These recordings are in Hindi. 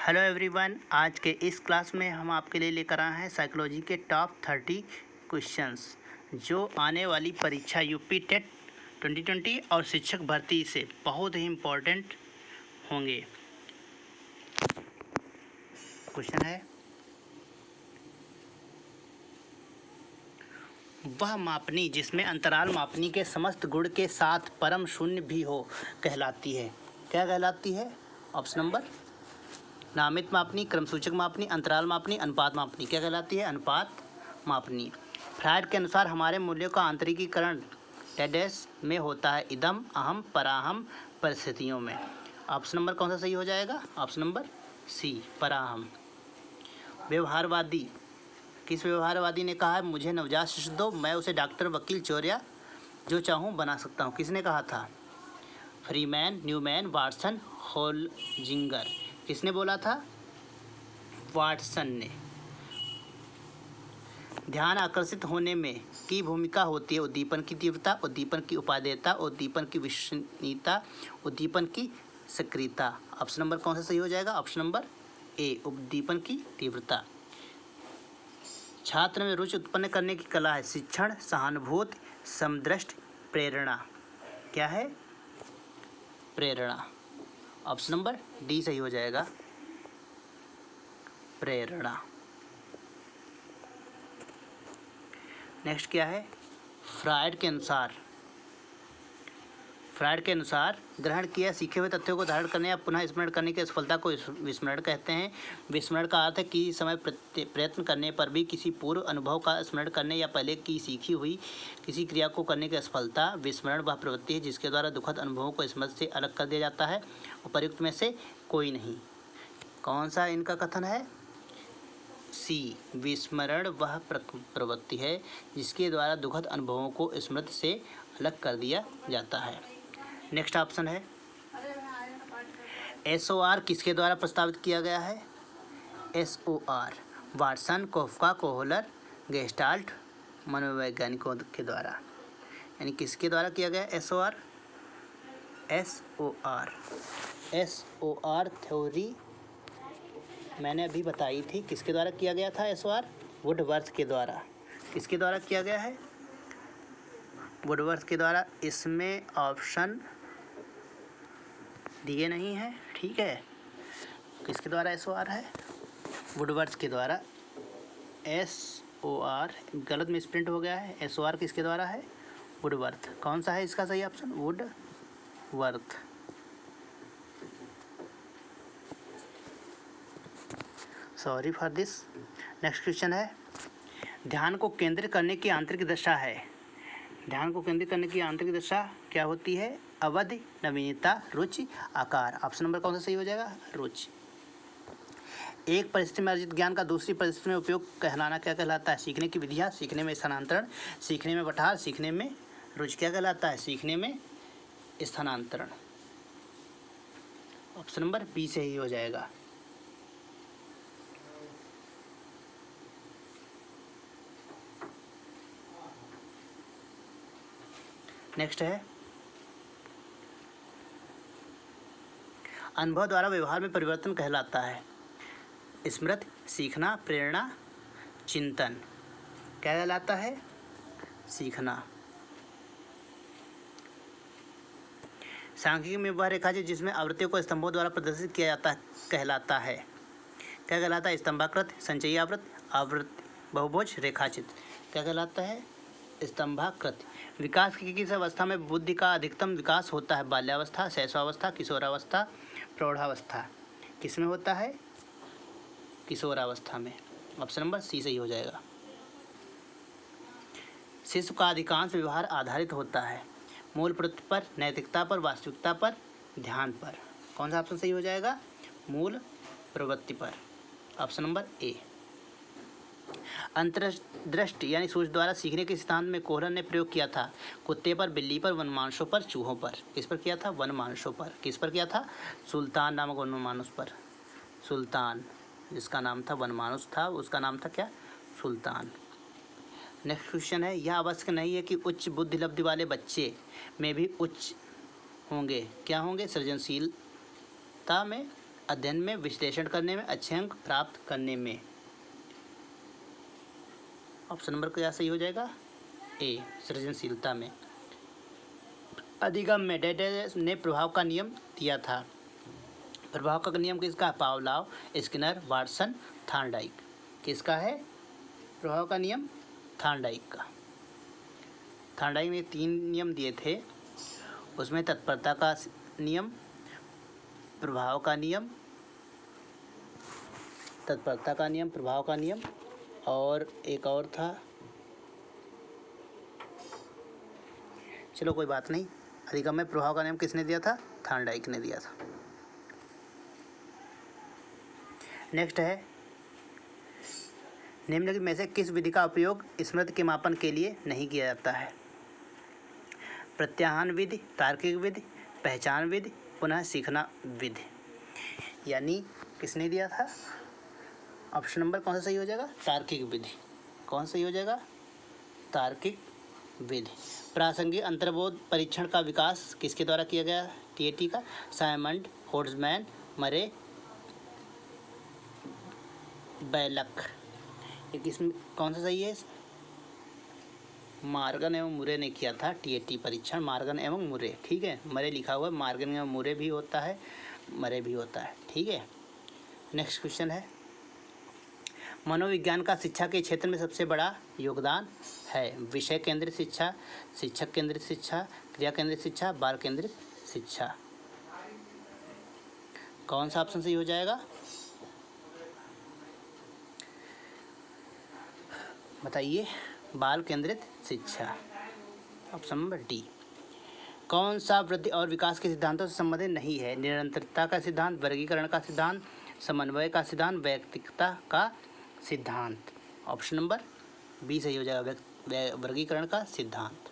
हेलो एवरीवन, आज के इस क्लास में हम आपके लिए लेकर आए हैं साइकोलॉजी के टॉप 30 क्वेश्चंस जो आने वाली परीक्षा यूपी टेट 2020 और शिक्षक भर्ती से बहुत ही इम्पोर्टेंट होंगे। क्वेश्चन है, वह मापनी जिसमें अंतराल मापनी के समस्त गुण के साथ परम शून्य भी हो कहलाती है। क्या कहलाती है? ऑप्शन नंबर नामित मापनी, क्रमसूचक मापनी, अंतराल मापनी, अनुपात मापनी। क्या कहलाती है? अनुपात मापनी। फ्रायड के अनुसार हमारे मूल्यों का आंतरिकीकरण डैश में होता है, इदम, अहम, पराहम परिस्थितियों में। ऑप्शन नंबर कौन सा सही हो जाएगा? Option number C, पराहम। व्यवहारवादी, किस व्यवहारवादी ने कहा है मुझे नवजात शिशु दो, मैं उसे डॉक्टर, वकील, चोरिया जो चाहूँ बना सकता हूँ? किसने कहा था? Freeman, Newman, Watson, Holzinger. किसने बोला था? वाटसन ने। ध्यान आकर्षित होने में की भूमिका होती है उद्दीपन की तीव्रता, उद्दीपन की उपादेयता, उद्दीपन की विश्वसनीयता, उद्दीपन की सक्रियता। ऑप्शन नंबर कौन सा सही हो जाएगा? ऑप्शन नंबर ए, उद्दीपन की तीव्रता। छात्र में रुचि उत्पन्न करने की कला है शिक्षण, सहानुभूति, समदृष्टि, प्रेरणा। क्या है? प्रेरणा। ऑप्शन नंबर डी सही हो जाएगा, प्रेरणा। नेक्स्ट क्या है? फ्रायड के अनुसार ग्रहण किया सीखे हुए तथ्यों को धारण करने या पुनः स्मरण करने की असफलता को विस्मरण कहते हैं। विस्मरण का अर्थ है किसी समय प्रयत्न करने पर भी किसी पूर्व अनुभव का स्मरण करने या पहले की सीखी हुई किसी क्रिया को करने की असफलता। विस्मरण वह प्रवृत्ति है जिसके द्वारा दुखद अनुभवों को स्मृति से अलग कर दिया जाता है। उपर्युक्त में से कोई नहीं। कौन सा इनका कथन है? सी, विस्मरण वह प्रवृत्ति है जिसके द्वारा दुखद अनुभवों को स्मृति से अलग कर दिया जाता है। नेक्स्ट ऑप्शन है, SOR किसके द्वारा प्रस्तावित किया गया है? SOR वाटसन, कोफका, कोहलर, गेस्टाल्ट मनोवैज्ञानिकों के द्वारा। यानी किसके द्वारा किया गया SOR? SOR थ्योरी मैंने अभी बताई थी। किसके द्वारा किया गया था SOR? वुडवर्थ के द्वारा। किसके द्वारा किया गया है? वुडवर्थ के द्वारा। इसमें ऑप्शन दिए नहीं है, ठीक है। किसके द्वारा SOR है? वुडवर्थ के द्वारा। SOR गलत में स्प्रिंट हो गया है। SOR किसके द्वारा है? वुडवर्थ। कौन सा है इसका सही option? Woodworth. Sorry for this. Next question है, ध्यान को केंद्रित करने की आंतरिक दशा है। ध्यान को केंद्रित करने की आंतरिक दशा क्या होती है? अवधि, नवीनता, रुचि, आकार। ऑप्शन नंबर कौन सा सही हो जाएगा? रुचि। एक परिस्थिति में अर्जित ज्ञान का दूसरी परिस्थिति में उपयोग कहलाना क्या कहलाता है? सीखने की विधियाँ, सीखने में स्थानांतरण, सीखने में पठार, सीखने में रुचि। क्या कहलाता है? सीखने में स्थानांतरण। ऑप्शन नंबर बी सही हो जाएगा। नेक्स्ट है, अनुभव द्वारा व्यवहार में परिवर्तन कहलाता है स्मृति, सीखना, प्रेरणा, चिंतन। क्या कहलाता है? सीखना। सांख्यिकी में वह रेखा जिसमें आवृत्तियों को स्तंभों द्वारा प्रदर्शित किया जाता है कहलाता है। क्या कहलाता है? स्तंभाकृत, संचयी आवृत्ति, बहुभुज, रेखाचित्र। क्या कहलाता है? स्तंभाकृत। विकास की किस अवस्था में बुद्धि का अधिकतम विकास होता है? बाल्यावस्था, शैशवावस्था, किशोरावस्था, प्रौढ़ावस्था। किसमें होता है? किशोरावस्था में। ऑप्शन नंबर सी सही हो जाएगा। शिशु का अधिकांश व्यवहार आधारित होता है मूल प्रवृत्ति पर, नैतिकता पर, वास्तविकता पर, ध्यान पर। कौन सा ऑप्शन सही हो जाएगा? मूल प्रवृत्ति पर। Option number A. अंतर्दृष्टि यानी सूझ द्वारा सीखने के सिद्धांत में कोहलर ने प्रयोग किया था कुत्ते पर, बिल्ली पर, वनमानुषों पर, चूहों पर। किस पर किया था? वनमानुषों पर। किस पर किया था? सुल्तान नामक वनमानुष पर। सुल्तान जिसका नाम था वनमानुष था उसका नाम था क्या? सुल्तान। नेक्स्ट क्वेश्चन है, यह आवश्यक नहीं है कि उच्च बुद्धि लब्धि वाले बच्चे में भी उच्च होंगे। क्या होंगे? सृजनशीलता में अध्ययन में, विश्लेषण करने में, अच्छे अंक प्राप्त करने में। ऑप्शन नंबर क्या सही हो जाएगा? ए, सृजनशीलता में। अधिगम में डेडेस ने प्रभाव का नियम दिया था। प्रभाव का नियम किसका? पावलाव, स्किनर, वाटसन, थॉर्नडाइक। किसका है प्रभाव का नियम? थॉर्नडाइक का। थॉर्नडाइक ने 3 नियम दिए थे, उसमें तत्परता का नियम, प्रभाव का नियम, तत्परता का नियम, प्रभाव का नियम, और एक और था, चलो कोई बात नहीं। अधिगम में प्रभाव का नियम किसने दिया था? थॉर्नडाइक ने दिया था। नेक्स्ट है, निम्नलिखित में से किस विधि का उपयोग स्मृति के मापन के लिए नहीं किया जाता है? प्रत्याहार विधि, तार्किक विधि, पहचान विधि, पुनः सीखना विधि। यानी किसने दिया था? ऑप्शन नंबर कौन सा सही हो जाएगा? तार्किक विधि। कौन सही हो जाएगा? तार्किक विधि। प्रासंगिक अंतर्बोध परीक्षण का विकास किसके द्वारा किया गया? टीएटी का। साइमंड, होल्ट्जमैन, मरे, बेलक। ये किसमें कौन सा सही है? मार्गन एवं मुरे ने किया था टीएटी परीक्षण, मार्गन एवं मुरे। ठीक है, मरे लिखा हुआ है, मार्गन एवं मुरे भी होता है, मरे भी होता है। ठीक है, नेक्स्ट क्वेश्चन है, मनोविज्ञान का शिक्षा के क्षेत्र में सबसे बड़ा योगदान है? विषय केंद्रित शिक्षा, शिक्षक केंद्रित शिक्षा, क्रिया केंद्रित शिक्षा, बाल केंद्रित शिक्षा। कौन सा ऑप्शन सही हो जाएगा? बताइए। बाल केंद्रित शिक्षा, ऑप्शन नंबर डी। कौन सा वृद्धि और विकास के सिद्धांतों से संबंधित नहीं है? निरंतरता का सिद्धांत, वर्गीकरण का सिद्धांत, समन्वय का सिद्धांत, वैयक्तिकता का सिद्धांत। ऑप्शन नंबर बी सही हो जाएगा, वर्गीकरण का सिद्धांत।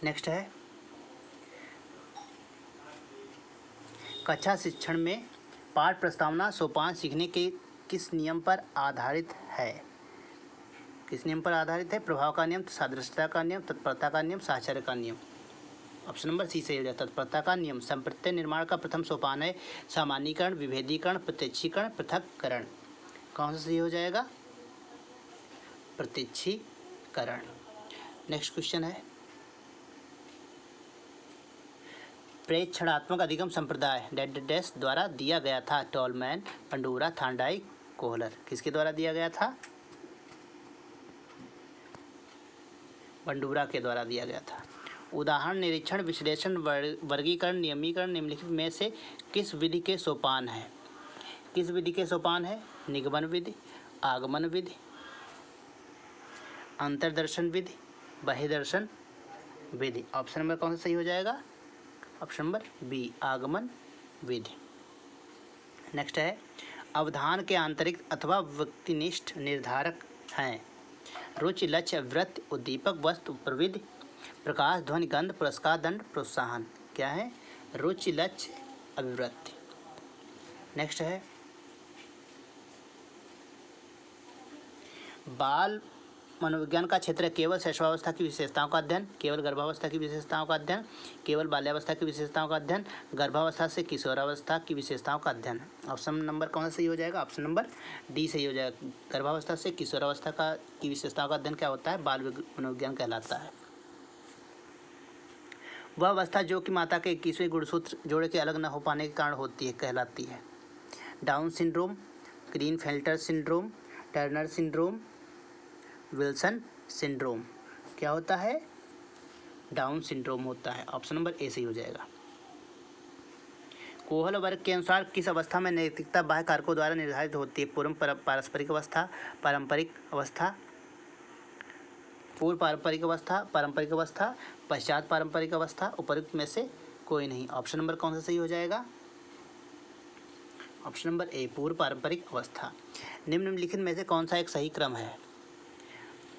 नेक्स्ट है, कक्षा शिक्षण में पाठ प्रस्तावना सोपान सीखने के किस नियम पर आधारित है? किस नियम पर आधारित है? प्रभाव का नियम, सादृश्यता का नियम, तत्परता का नियम, साहचर्य का नियम। ऑप्शन नंबर सी सही हो जाता है, तत्परता का नियम। संप्रत्यय निर्माण का प्रथम सोपान है सामान्यीकरण, विभेदीकरण, प्रत्यक्षीकरण, पृथक्करण। कौन सा सही हो जाएगा? प्रत्यक्षीकरण। नेक्स्ट क्वेश्चन है, प्रेक्षणात्मक अधिगम संप्रदाय डेडेस द्वारा दिया गया था? Tolman, Bandura, Thorndike, Kohler. किसके द्वारा दिया गया था? पंडूरा के द्वारा दिया गया था। उदाहरण, निरीक्षण, विश्लेषण, वर्गीकरण, नियमीकरण निम्नलिखित में से किस विधि के सोपान है? किस विधि के सोपान है? निगमन विधि, आगमन विधि, अंतर्दर्शन विधि, बहिर्दर्शन विधि। ऑप्शन नंबर कौन सा सही हो जाएगा? ऑप्शन नंबर बी, आगमन विधि। नेक्स्ट है, अवधान के आंतरिक अथवा व्यक्तिनिष्ठ निर्धारक हैं? रुचि, लक्ष्य, वृत्ति, उद्दीपक, वस्तु, प्रविधि, प्रकाश, ध्वनि, गंध, पुरस्कार, दंड, प्रोत्साहन। क्या है? रुचि, लक्ष्य, अभिवृत्ति। नेक्स्ट है, बाल मनोविज्ञान का क्षेत्र केवल शैशवावस्था की विशेषताओं का अध्ययन, केवल गर्भावस्था की विशेषताओं का अध्ययन, केवल बाल्यावस्था की विशेषताओं का अध्ययन, गर्भावस्था से किशोरावस्था की विशेषताओं का अध्ययन। ऑप्शन नंबर कौन सा सही हो जाएगा? ऑप्शन नंबर डी सही हो जाएगा, गर्भावस्था से किशोरावस्था की विशेषताओं का अध्ययन क्या होता है? बाल मनोविज्ञान कहलाता है। वह अवस्था जो कि माता के 21वें गुणसूत्र जोड़े के अलग न हो पाने के कारण होती है कहलाती है? Down syndrome, Klinefelter syndrome, Turner syndrome, Wilson syndrome. क्या होता है? डाउन सिंड्रोम होता है। ऑप्शन नंबर ए सही हो जाएगा। कोहल वर्ग के अनुसार किस अवस्था में नैतिकता बाह्य कारकों द्वारा निर्धारित होती है? पूर्व पारस्परिक अवस्था, पारंपरिक अवस्था, पूर्व पारंपरिक अवस्था, पारंपरिक अवस्था, पश्चात पारंपरिक अवस्था, उपयुक्त में से कोई नहीं। ऑप्शन नंबर कौन सा सही हो जाएगा? ऑप्शन नंबर ए, पूर्व पारंपरिक अवस्था। निम्नलिखित में से कौन सा एक सही क्रम है?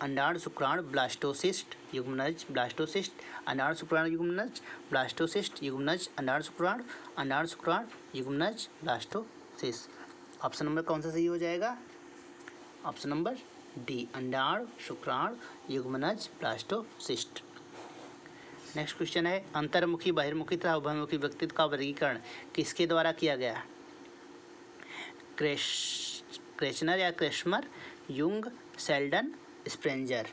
अंडाणु शुक्राणु ब्लास्टोसिस्ट युग्मनज ब्लास्टोसिस्ट, अंडाणु शुक्राणु युग्मनज ब्लास्टोसिस्ट युग्मनज, अंडाणु शुक्राणु युग्मनज ब्लास्टोसिस्ट। ऑप्शन नंबर कौन सा सही हो जाएगा? ऑप्शन नंबर डी अंडाणु, शुक्राणु, युग्मनज, ब्लास्टोसिस्ट। नेक्स्ट क्वेश्चन है अंतर्मुखी, बहिर्मुखी तथा उभयमुखी व्यक्तित्व का वर्गीकरण किसके द्वारा किया गया? क्रेचनर या क्रेस्मर, युंग, सेल्डन, स्प्रेंजर।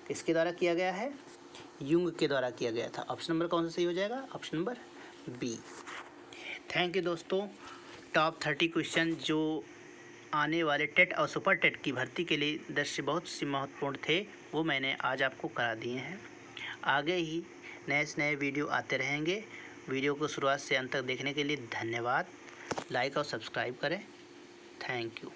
किसके द्वारा किया गया है? युंग के द्वारा किया गया था। ऑप्शन नंबर कौन सा सही हो जाएगा? Option number B. Thank you दोस्तों। टॉप 30 क्वेश्चन जो आने वाले टेट और सुपर टेट की भर्ती के लिए दृश्य बहुत से महत्वपूर्ण थे वो मैंने आज आपको करा दिए हैं। आगे ही नए से नए वीडियो आते रहेंगे। वीडियो को शुरुआत से अंत तक देखने के लिए धन्यवाद। लाइक और सब्सक्राइब करें। Thank you.